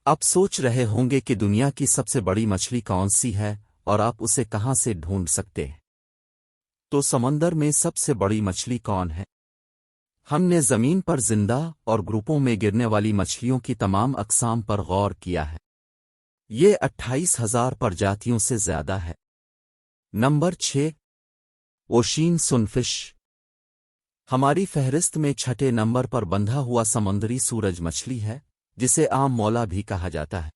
आप सोच रहे होंगे कि दुनिया की सबसे बड़ी मछली कौन सी है और आप उसे कहां से ढूंढ सकते हैं। तो समंदर में सबसे बड़ी मछली कौन है? हमने जमीन पर जिंदा और ग्रुपों में गिरने वाली मछलियों की तमाम अक़साम पर गौर किया है। ये 28,000 प्रजातियों से ज्यादा है। Number 6, ocean sunfish. हमारी फहरिस्त में छठे नंबर पर बंधा हुआ समुद्री सूरज मछली है, जिसे आम मौला भी कहा जाता है।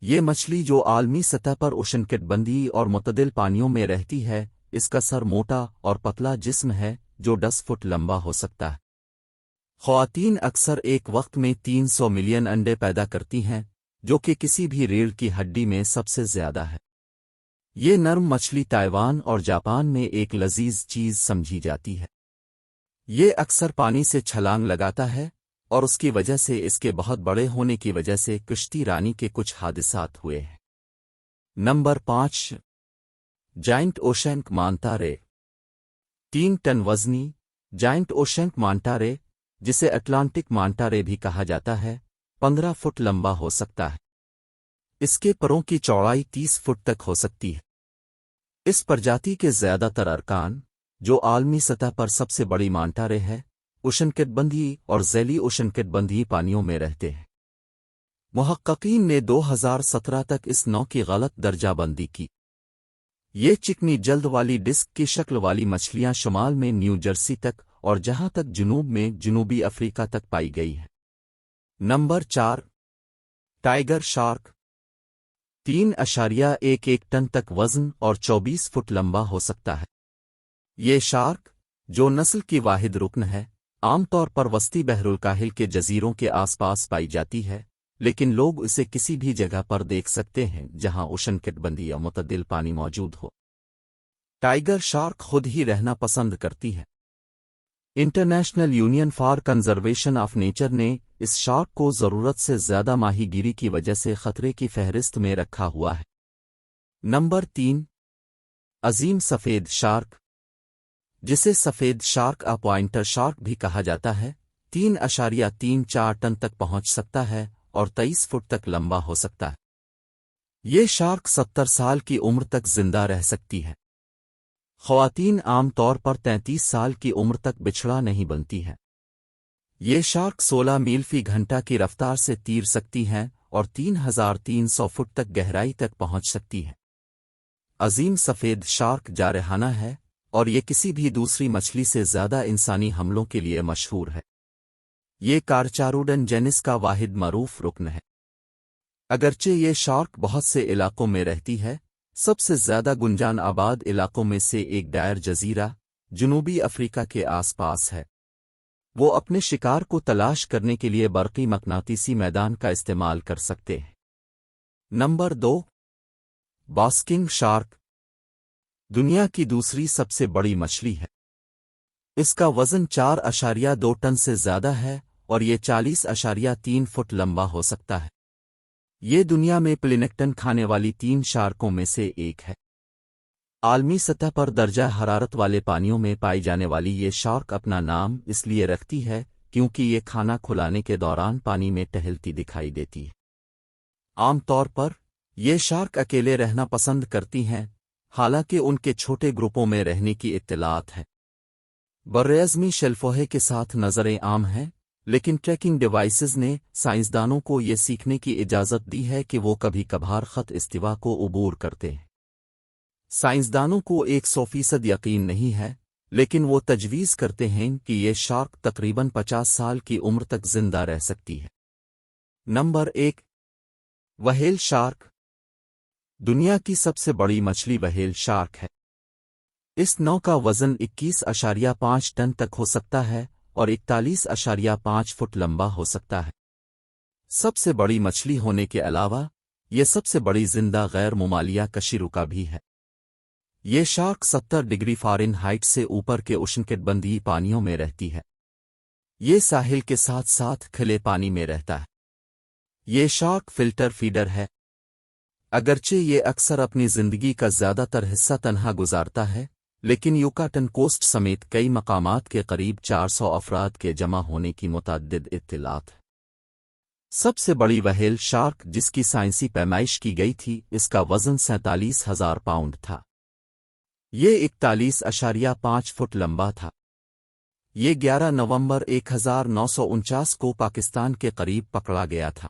ये मछली जो आलमी सतह पर उष्णकटिबंधीय और मुतदिल पानियों में रहती है, इसका सर मोटा और पतला जिस्म है जो 10 फुट लंबा हो सकता है। ख़वातीन अक्सर एक वक्त में 300 मिलियन अंडे पैदा करती हैं, जो कि किसी भी रीढ़ की हड्डी में सबसे ज्यादा है। ये नर्म मछली ताइवान और जापान में एक लजीज चीज समझी जाती है। ये अक्सर पानी से छलांग लगाता है और उसकी वजह से इसके बहुत बड़े होने की वजह से कश्ती रानी के कुछ हादसात हुए हैं। नंबर 5, जायंट ओशैंक मांटा रे। 3 टन वजनी जायंट ओशैंक मांटा रे, जिसे अटलांटिक मांटा रे भी कहा जाता है, 15 फुट लंबा हो सकता है। इसके परों की चौड़ाई 30 फुट तक हो सकती है। इस प्रजाति के ज्यादातर अरकान, जो आलमी सतह पर सबसे बड़ी मांटा रे है, उष्णकटिबंधीय और ज़ैली उष्णकटिबंधीय पानियों में रहते हैं। मुहक्किकीन ने 2017 तक इस नौ की गलत दर्जाबंदी की। ये चिकनी जल्द वाली डिस्क की शक्ल वाली मछलियां शुमाल में न्यू जर्सी तक और जहां तक जुनूब में जनूबी अफ्रीका तक पाई गई है। Number 4, tiger shark. 3.11 टन तक वजन और 24 फुट लंबा हो सकता है। ये शार्क, जो नस्ल की वाहिद रुकन है, आमतौर पर वस्ती बहरुल काहिल के जजीरों के आसपास पाई जाती है, लेकिन लोग इसे किसी भी जगह पर देख सकते हैं जहां उष्णकटिबंधीय या मुतदिल पानी मौजूद हो। टाइगर शार्क खुद ही रहना पसंद करती है। International union for conservation of nature ने इस शार्क को जरूरत से ज्यादा माहीगीरी की वजह से खतरे की फहरिस्त में रखा हुआ है। नंबर 3, अजीम सफेद शार्क, जिसे सफेद शार्क या पॉइंटर शार्क भी कहा जाता है, 3.34 टन तक पहुंच सकता है और 23 फुट तक लंबा हो सकता है। ये शार्क 70 साल की उम्र तक जिंदा रह सकती है। ख़वातीन आम तौर पर 33 साल की उम्र तक बिछड़ा नहीं बनती है। ये शार्क 16 मील फी घंटा की रफ्तार से तीर सकती हैं और 3,300 फुट तक गहराई तक पहुंच सकती है। अजीम सफेद शार्क जारहाना है और ये किसी भी दूसरी मछली से ज्यादा इंसानी हमलों के लिए मशहूर है। ये कारचारूडन जेनिस का वाहिद मरूफ रुकन है। अगरचे ये शार्क बहुत से इलाकों में रहती है, सबसे ज्यादा गुंजान आबाद इलाकों में से एक डायर जजीरा, जनूबी अफ्रीका के आसपास है। वो अपने शिकार को तलाश करने के लिए बरक़ी मकनातीसी मैदान का इस्तेमाल कर सकते हैं। Number 2, basking shark. दुनिया की दूसरी सबसे बड़ी मछली है। इसका वजन 4.2 टन से ज्यादा है और ये 40.3 फुट लंबा हो सकता है। ये दुनिया में प्लेनेक्टन खाने वाली 3 शार्कों में से एक है। आलमी सतह पर दर्जा हरारत वाले पानियों में पाई जाने वाली ये शार्क अपना नाम इसलिए रखती है क्योंकि ये खाना खुलाने के दौरान पानी में टहलती दिखाई देती है। आमतौर पर ये शार्क अकेले रहना पसंद करती हैं, हालांकि उनके छोटे ग्रुपों में रहने की इत्तलात है। बर्रेज़मी शेल्फोहे के साथ नजरें आम हैं, लेकिन ट्रैकिंग डिवाइसेस ने साइंसदानों को ये सीखने की इजाज़त दी है कि वो कभी कभार ख़त इस्तिवा को उबूर करते हैं। साइंसदानों को 100% यकीन नहीं है, लेकिन वो तजवीज़ करते हैं कि ये शार्क तकरीबन 50 साल की उम्र तक जिंदा रह सकती है। Number 1, whale shark. दुनिया की सबसे बड़ी मछली व्हेल शार्क है। इस नौ का वजन 21.5 टन तक हो सकता है और 41.5 फुट लंबा हो सकता है। सबसे बड़ी मछली होने के अलावा यह सबसे बड़ी जिंदा गैर मुमालिया कशिरुका भी है। ये शार्क 70 डिग्री फ़ारेनहाइट से ऊपर के उष्णकटिबंधीय पानियों में रहती है। ये साहिल के साथ साथ खिले पानी में रहता है। ये शार्क फिल्टर फीडर है। अगरचे ये अक्सर अपनी जिंदगी का ज्यादातर हिस्सा तन्हा गुजारता है, लेकिन युकाटन कोस्ट समेत कई मकामात के करीब 400 अफराद के जमा होने की मुतअद्दिद इत्तिलात है। सबसे बड़ी व्हेल शार्क जिसकी साइंसी पैमाइश की गई थी, इसका वजन 47,000 पाउंड था। ये 41.5 फुट लंबा था। ये 11 नवंबर 1949 को पाकिस्तान के करीब पकड़ा गया था।